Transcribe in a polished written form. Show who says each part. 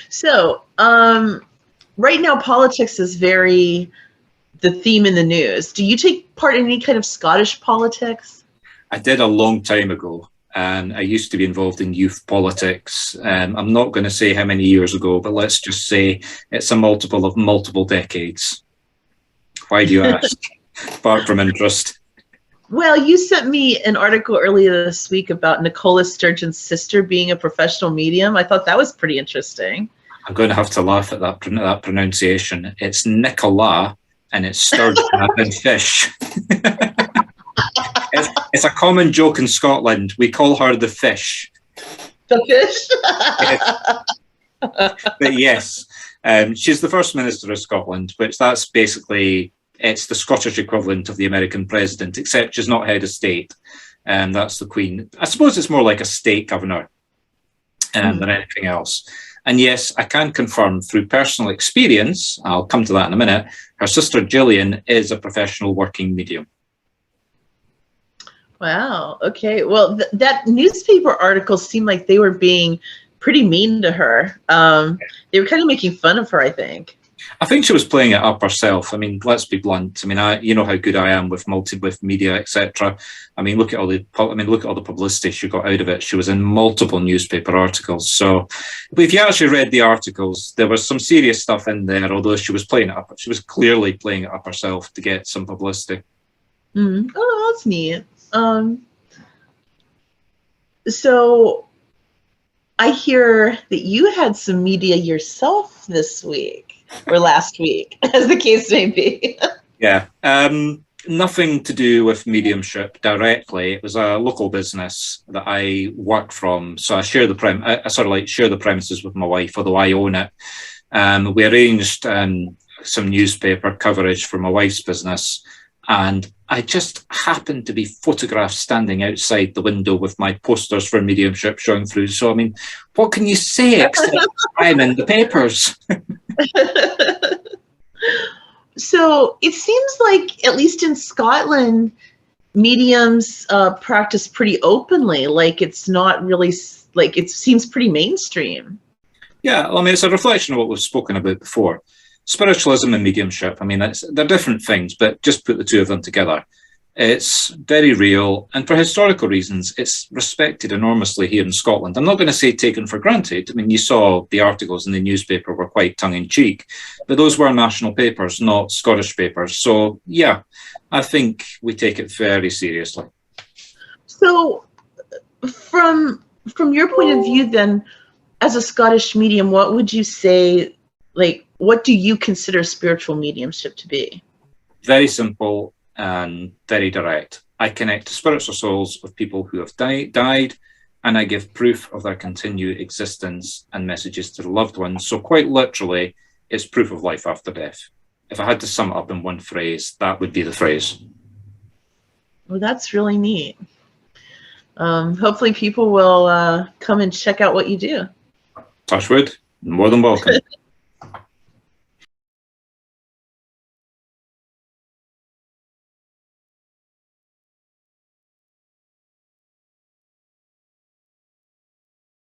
Speaker 1: So, right now, politics is very the theme in the news. Do you take part in any kind of Scottish politics?
Speaker 2: I did a long time ago, and I used to be involved in youth politics. I'm not going to say how many years ago, but let's just say it's a multiple of multiple decades. Why do you ask? Apart from interest.
Speaker 1: Well, you sent me an article earlier this week about Nicola Sturgeon's sister being a professional medium. I thought that was pretty interesting.
Speaker 2: I'm going to have to laugh at that pronunciation. It's Nicola, and it's sturgeon and fish. It's a common joke in Scotland. We call her the fish.
Speaker 1: The fish?
Speaker 2: But yes, she's the First Minister of Scotland, which that's basically, it's the Scottish equivalent of the American president, except she's not head of state. That's the Queen. I suppose it's more like a state governor than anything else. And yes, I can confirm through personal experience, I'll come to that in a minute, her sister Gillian is a professional working medium.
Speaker 1: Wow. Okay. Well, that newspaper article seemed like they were being pretty mean to her. They were kind of making fun of her, I think.
Speaker 2: I think she was playing it up herself. I mean, let's be blunt. I mean, you know how good I am with media, etc. I mean, look at all the publicity she got out of it. She was in multiple newspaper articles. So, if you actually read the articles, there was some serious stuff in there. Although she was playing it up, she was clearly playing it up herself to get some publicity.
Speaker 1: Oh, that's neat. So I hear that you had some media yourself this week or last week, as the case may be.
Speaker 2: Yeah, nothing to do with mediumship directly. It was a local business that I work from, so I share I sort of like share the premises with my wife, although I own it. We arranged some newspaper coverage for my wife's business, and I just happened to be photographed standing outside the window with my posters for mediumship showing through. So, I mean, what can you say except I'm in the papers?
Speaker 1: So it seems like, at least in Scotland, mediums practice pretty openly. Like, it's not really, like, it seems pretty mainstream.
Speaker 2: Yeah, I mean, it's a reflection of what we've spoken about before. Spiritualism and mediumship, I mean, they're different things, but just put the two of them together. It's very real, and for historical reasons, it's respected enormously here in Scotland. I'm not going to say taken for granted. I mean, you saw the articles in the newspaper were quite tongue-in-cheek, but those were national papers, not Scottish papers. So, yeah, I think we take it very seriously.
Speaker 1: So, from your point of view, then, as a Scottish medium, what would you say, like, what do you consider spiritual mediumship to be?
Speaker 2: Very simple and very direct. I connect to spirits or souls of people who have died, and I give proof of their continued existence and messages to the loved ones. So quite literally, it's proof of life after death. If I had to sum it up in one phrase, that would be the phrase.
Speaker 1: Well, that's really neat. Hopefully people will come and check out what you do.
Speaker 2: Touch wood, more than welcome.